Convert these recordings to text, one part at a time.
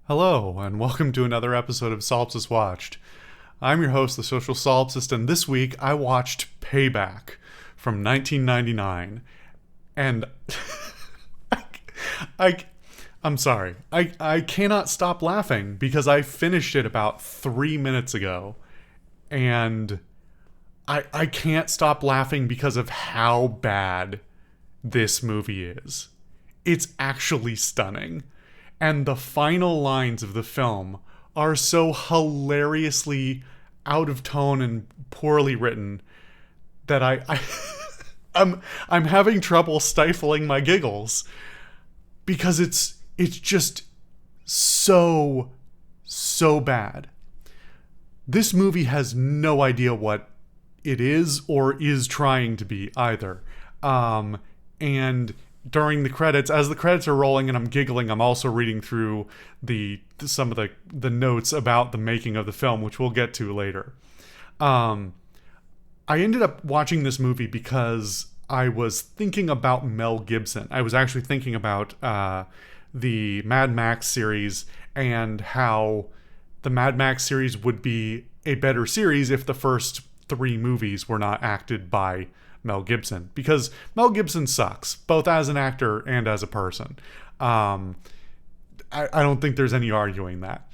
Hello, and welcome to another episode of Solipsist Watched. I'm your host, the Social Solipsist, and this week I watched Payback from 1999. And I, I'm sorry, I cannot stop laughing because I finished it about 3 minutes ago, and I can't stop laughing because of how bad this movie is. It's actually stunning. And the final lines of the film are so hilariously out of tone and poorly written that I'm having trouble stifling my giggles because it's just so bad. This movie has no idea what it is or is trying to be either. And during the credits, as the credits are rolling and I'm giggling, I'm also reading through some of the notes about the making of the film, which we'll get to later. I ended up watching this movie because I was thinking about Mel Gibson. I was actually thinking about the Mad Max series and how the Mad Max series would be a better series if the first three movies were not acted by Mel Gibson, because Mel Gibson sucks, both as an actor and as a person. I don't think there's any arguing that.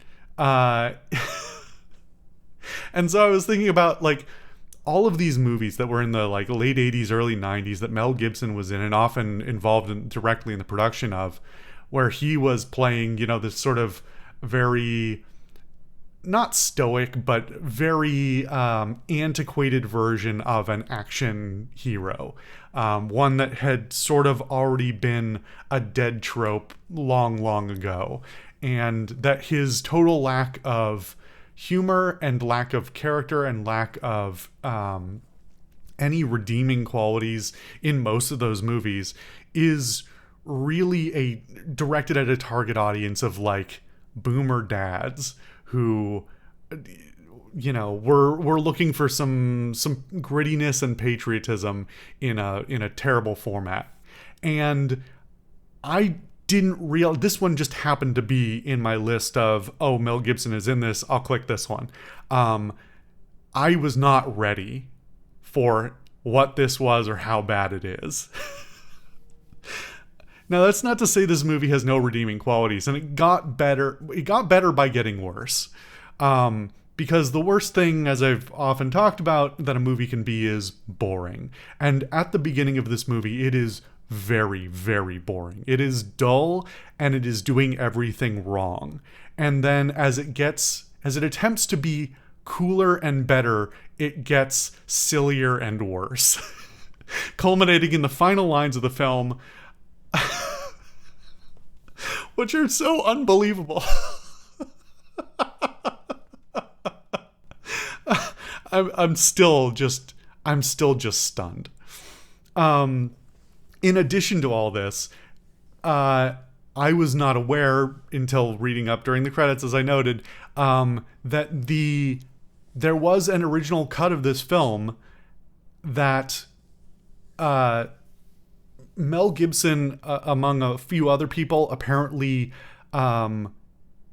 And so I was thinking about like all of these movies that were in the like late 80s, early 90s that Mel Gibson was in and often involved directly in the production of, where he was playing, this sort of very not stoic, but very antiquated version of an action hero. One that had sort of already been a dead trope long ago. And that his total lack of humor and lack of character and lack of any redeeming qualities in most of those movies is really directed at a target audience of like boomer dads who, we're looking for some grittiness and patriotism in a terrible format. And I didn't realize this one just happened to be in my list of, oh, Mel Gibson is in this, I'll click this one. I was not ready for what this was or how bad it is. Now, that's not to say this movie has no redeeming qualities, and it got better. It got better by getting worse. Because the worst thing, as I've often talked about, that a movie can be is boring. And at the beginning of this movie, it is very, very boring. It is dull, and it is doing everything wrong. And then as it attempts to be cooler and better, it gets sillier and worse. Culminating in the final lines of the film, which are so unbelievable. I'm still just stunned. In addition to all this, I was not aware until reading up during the credits, as I noted, that there was an original cut of this film that Mel Gibson, among a few other people, apparently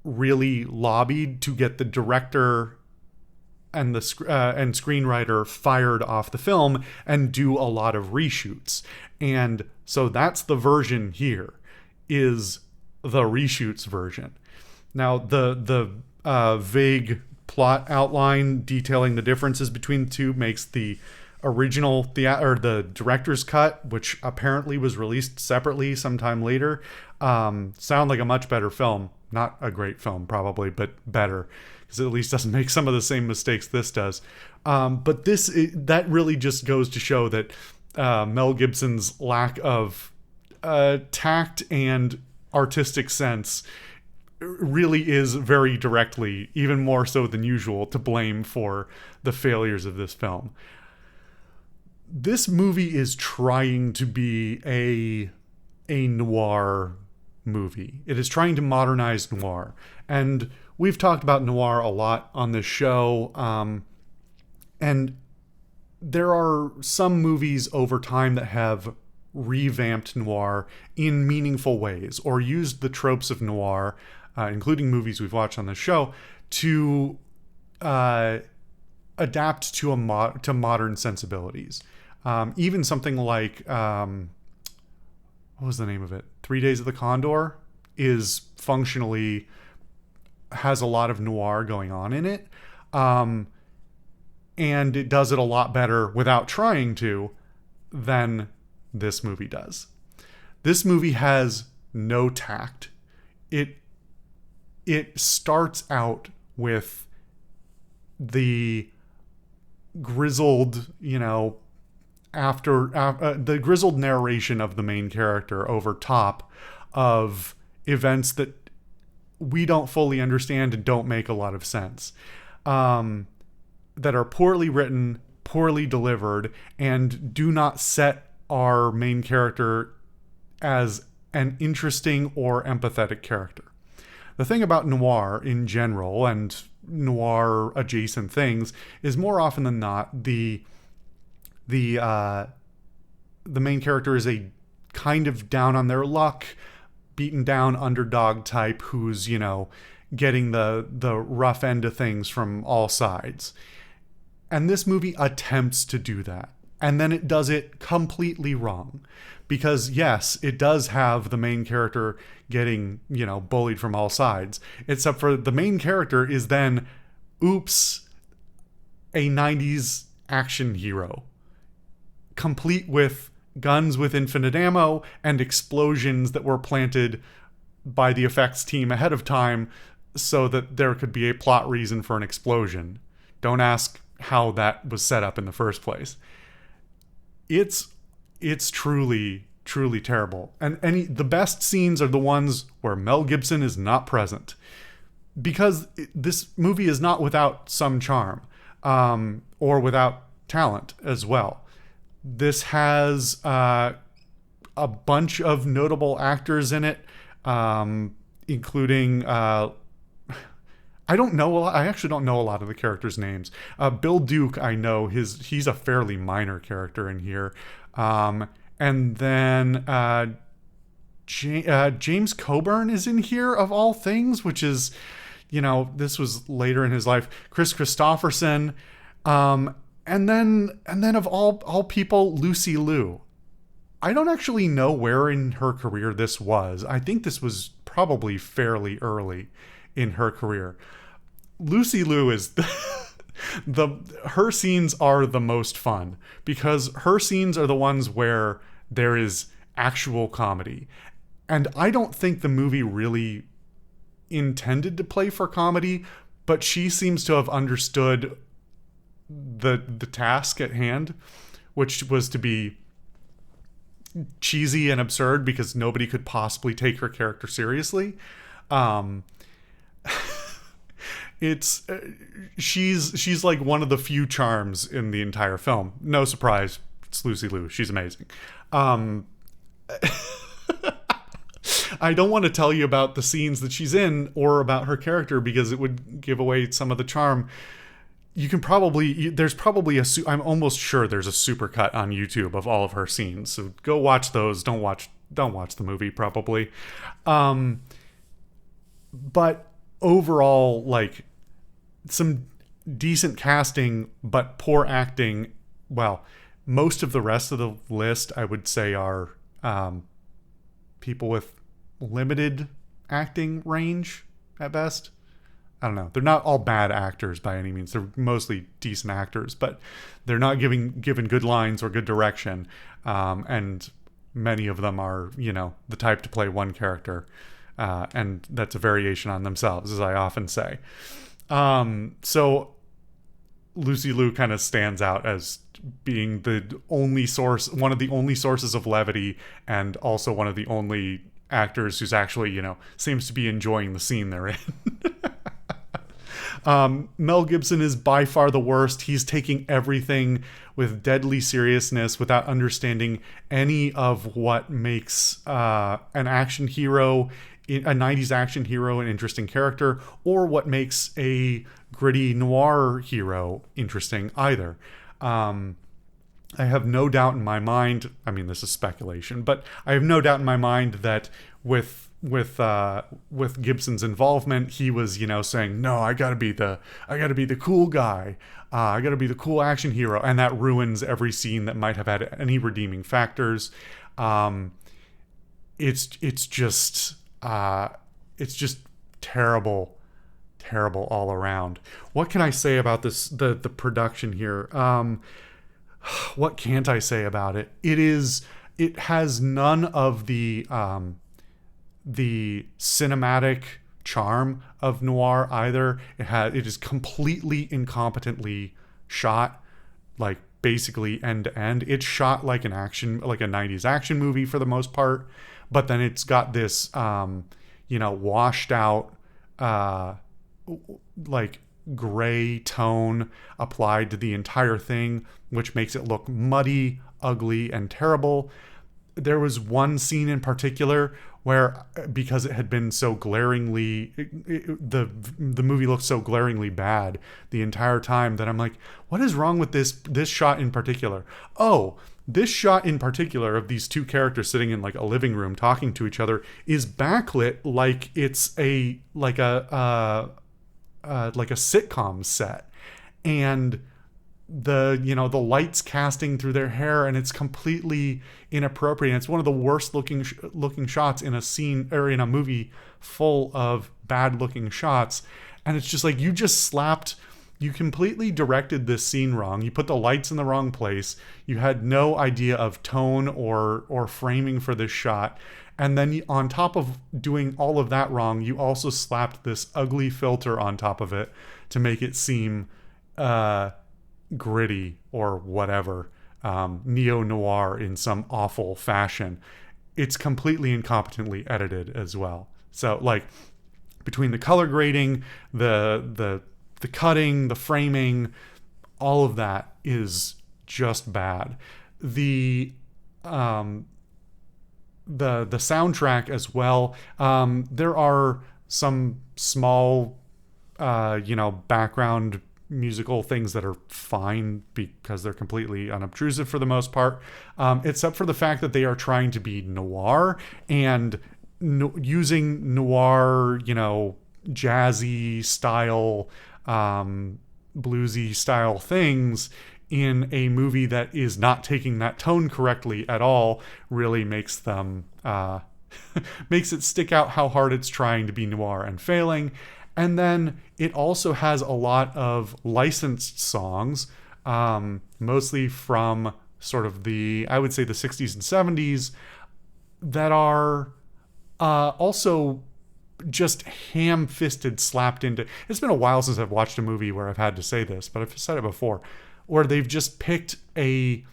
really lobbied to get the director and the screenwriter fired off the film and do a lot of reshoots. And so that's the version here, is the reshoots version. Now, the vague plot outline detailing the differences between the two makes the original the director's cut, which apparently was released separately sometime later, sound like a much better film. Not a great film probably, but better, because it at least doesn't make some of the same mistakes this does. But that really just goes to show that Mel Gibson's lack of tact and artistic sense really is very directly, even more so than usual, to blame for the failures of this film. This movie is trying to be a noir movie. It is trying to modernize noir. And we've talked about noir a lot on this show. And there are some movies over time that have revamped noir in meaningful ways or used the tropes of noir including movies we've watched on the show, to adapt to to modern sensibilities. Even something like what was the name of it? 3 Days of the Condor is functionally has a lot of noir going on in it. And it does it a lot better without trying to than this movie does. This movie has no tact. It starts out with the grizzled, after the grizzled narration of the main character over top of events that we don't fully understand and don't make a lot of sense, that are poorly written, poorly delivered, and do not set our main character as an interesting or empathetic character. The thing about noir in general and noir adjacent things is more often than not the main character is a kind of down on their luck, beaten down underdog type who's, getting the rough end of things from all sides. And this movie attempts to do that. And then it does it completely wrong. Because yes, it does have the main character getting, bullied from all sides. Except for the main character is then, oops, a 90s action hero. Complete with guns with infinite ammo and explosions that were planted by the effects team ahead of time so that there could be a plot reason for an explosion. Don't ask how that was set up in the first place. It's truly terrible. And the best scenes are the ones where Mel Gibson is not present, because this movie is not without some charm, or without talent as well. This has a bunch of notable actors in it, including I don't know. I actually don't know a lot of the characters' names. Bill Duke, I know he's a fairly minor character in here, and then James Coburn is in here of all things, which is, this was later in his life. Chris Christopherson, and then of all people, Lucy Liu. I don't actually know where in her career this was. I think this was probably fairly early in her career. Lucy Liu is her scenes are the most fun, because her scenes are the ones where there is actual comedy. And I don't think the movie really intended to play for comedy, but she seems to have understood the task at hand, which was to be cheesy and absurd because nobody could possibly take her character seriously. It's she's like one of the few charms in the entire film. No surprise, it's Lucy Liu. She's amazing. I don't want to tell you about the scenes that she's in or about her character because it would give away some of the charm. You can probably, there's probably I'm almost sure there's a supercut on YouTube of all of her scenes. So go watch those. Don't watch the movie probably. But overall, like, some decent casting, but poor acting. Well, most of the rest of the list, I would say, are people with limited acting range at best. I don't know. They're not all bad actors by any means. They're mostly decent actors, but they're not given good lines or good direction. And many of them are, the type to play one character. And that's a variation on themselves, as I often say. So Lucy Liu kind of stands out as being one of the only sources of levity, and also one of the only actors who's actually, seems to be enjoying the scene they're in. Mel Gibson is by far the worst. He's taking everything with deadly seriousness without understanding any of what makes an action hero, a 90s action hero, an interesting character, or what makes a gritty noir hero interesting either. I have no doubt in my mind, I mean, this is speculation, but I have no doubt in my mind that with with Gibson's involvement, he was, saying, no, I gotta be the cool guy. I gotta be the cool action hero. And that ruins every scene that might have had any redeeming factors. It's just terrible, terrible all around. What can I say about this, the production here? What can't I say about it? It has none of the cinematic charm of noir either. It is completely incompetently shot, like basically end to end. It's shot like a 90s action movie for the most part, but then it's got this washed out like gray tone applied to the entire thing, which makes it look muddy, ugly, and terrible. There was one scene in particular where, because it had been so glaringly, the movie looked so glaringly bad the entire time, that I'm like, what is wrong with this shot in particular? Oh, this shot in particular of these two characters sitting in like a living room talking to each other is backlit like it's a sitcom set, and the lights casting through their hair, and it's completely inappropriate. And it's one of the worst looking shots in a scene or in a movie full of bad looking shots. And it's just like, you completely directed this scene wrong. You put the lights in the wrong place. You had no idea of tone or framing for this shot. And then on top of doing all of that wrong, you also slapped this ugly filter on top of it to make it seem gritty or whatever, neo-noir in some awful fashion. It's completely incompetently edited as well. So like, between the color grading, the cutting, the framing, all of that is just bad. The soundtrack as well. There are some small background musical things that are fine because they're completely unobtrusive for the most part, except for the fact that they are trying to be noir and using noir, jazzy style, bluesy style things in a movie that is not taking that tone correctly at all really makes them makes it stick out how hard it's trying to be noir and failing. And then it also has a lot of licensed songs, mostly from sort of I would say the 60s and 70s, that are also just ham-fisted slapped into. It's been a while since I've watched a movie where I've had to say this, but I've said it before, where they've just picked a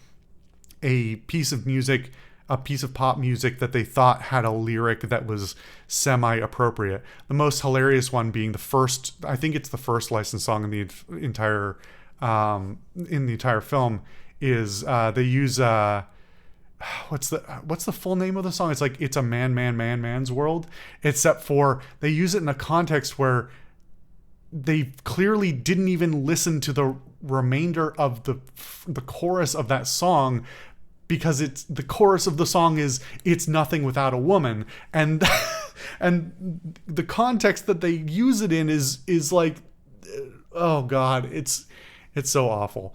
piece of music, a piece of pop music that they thought had a lyric that was semi-appropriate. The most hilarious one being I think it's the first licensed song in the entire film, is they use what's the full name of the song? It's like, it's a man's world, except for they use it in a context where they clearly didn't even listen to the remainder of the chorus of that song, because the chorus of the song is "It's nothing without a woman," and and the context that they use it in is like, oh god, it's so awful.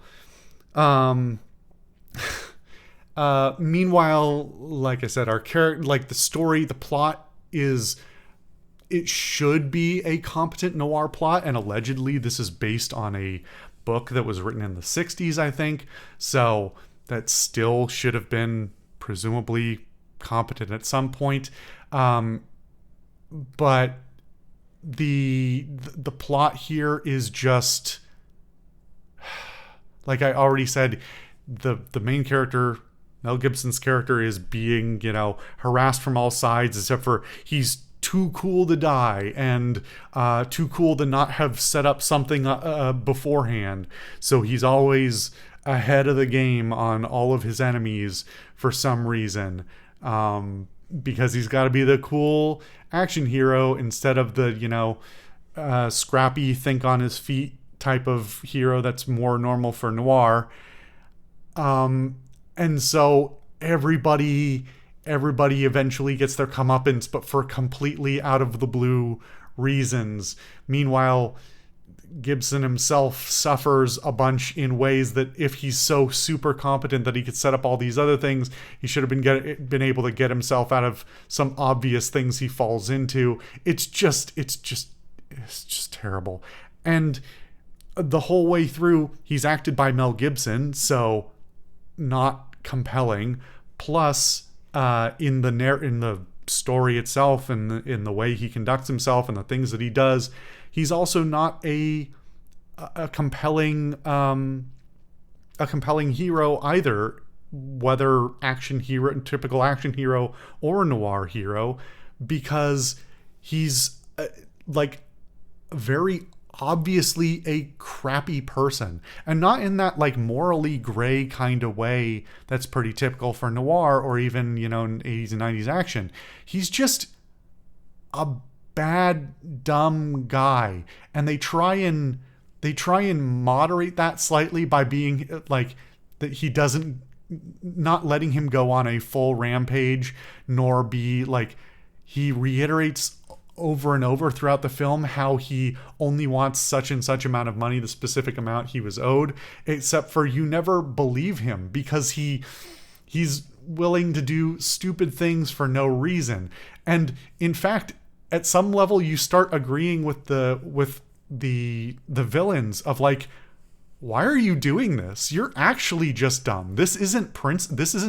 Meanwhile, like I said, our character, like the story, the plot it should be a competent noir plot, and allegedly this is based on a book that was written in the 60s, I think. So that still should have been presumably competent at some point. But the plot here is just, like I already said, the main character, Mel Gibson's character, is being, harassed from all sides, except for he's too cool to die and too cool to not have set up something beforehand. So he's always ahead of the game on all of his enemies for some reason, because he's got to be the cool action hero instead of the scrappy, think on his feet type of hero that's more normal for noir. And so everybody everybody eventually gets their comeuppance, but for completely out of the blue reasons. Meanwhile, Gibson himself suffers a bunch in ways that if he's so super competent that he could set up all these other things, he should have been able to get himself out of some obvious things he falls into. It's just terrible. And the whole way through, he's acted by Mel Gibson, so not compelling. Plus, in the story itself and in the way he conducts himself and the things that he does, he's also not a compelling hero either, whether typical action hero or noir hero, because he's like very obviously a crappy person, and not in that like morally gray kind of way that's pretty typical for noir or even, in 80s and 90s action. He's just a bad, dumb guy, and they try and moderate that slightly by being like that he doesn't, not letting him go on a full rampage, nor be like, he reiterates over and over throughout the film how he only wants such and such amount of money, the specific amount he was owed, except for you never believe him because he's willing to do stupid things for no reason. And in fact, at some level you start agreeing with the villains of like, why are you doing this? You're actually just dumb. This isn't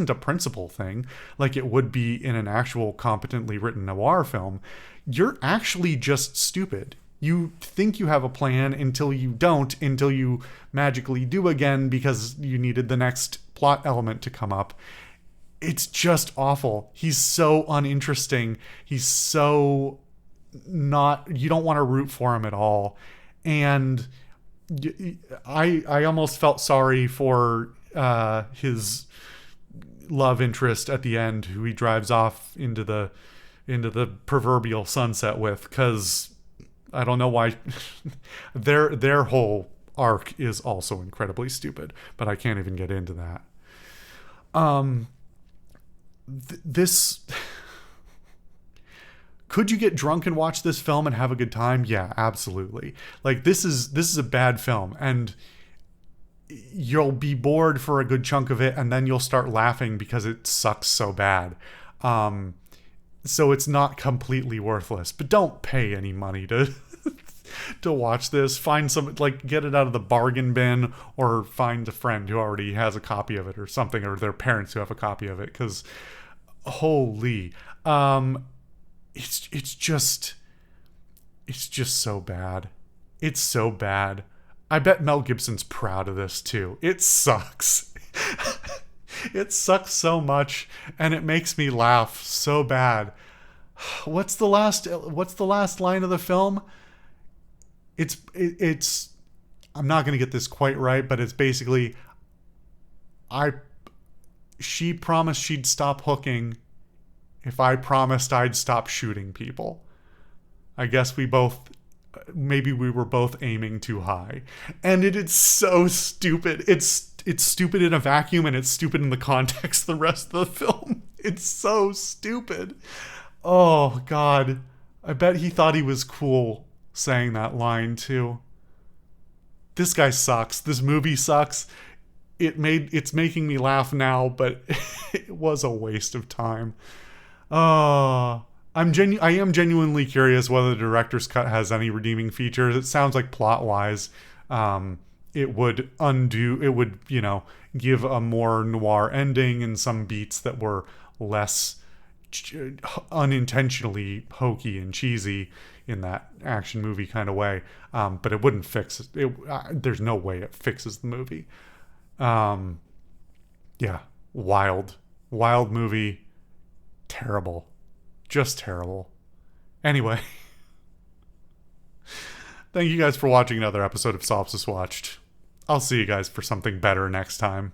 a principle thing like it would be in an actual competently written noir film. You're actually just stupid. You think you have a plan until you don't, until you magically do again because you needed the next plot element to come up. It's just awful. He's so uninteresting. He's so not, you don't want to root for him at all. And I almost felt sorry for his love interest at the end, who he drives off into the proverbial sunset with, because I don't know why. their whole arc is also incredibly stupid, but I can't even get into that. This could you get drunk and watch this film and have a good time? Yeah, absolutely. Like this is a bad film, and you'll be bored for a good chunk of it, and then you'll start laughing because it sucks so bad. So it's not completely worthless, but don't pay any money to to watch this. Find some, like, get it out of the bargain bin, or find a friend who already has a copy of it or something, or their parents who have a copy of it, because holy, it's just so bad. It's so bad. I bet Mel Gibson's proud of this too. It sucks. It sucks so much, and it makes me laugh so bad. What's the last line of the film? It's I'm not going to get this quite right, but it's basically, she promised she'd stop hooking if I promised I'd stop shooting people. I guess maybe we were both aiming too high. And it's so stupid. It's stupid in a vacuum, and it's stupid in the context of the rest of the film. It's so stupid. Oh, God. I bet he thought he was cool saying that line, too. This guy sucks. This movie sucks. It's making me laugh now, but it was a waste of time. I am genuinely curious whether the director's cut has any redeeming features. It sounds like plot-wise, it would give a more noir ending and some beats that were less unintentionally hokey and cheesy in that action movie kind of way. But it wouldn't fix it. There's no way it fixes the movie. Yeah, wild movie. Terrible. Just terrible. Anyway. Thank you guys for watching another episode of Solipsist Watched. I'll see you guys for something better next time.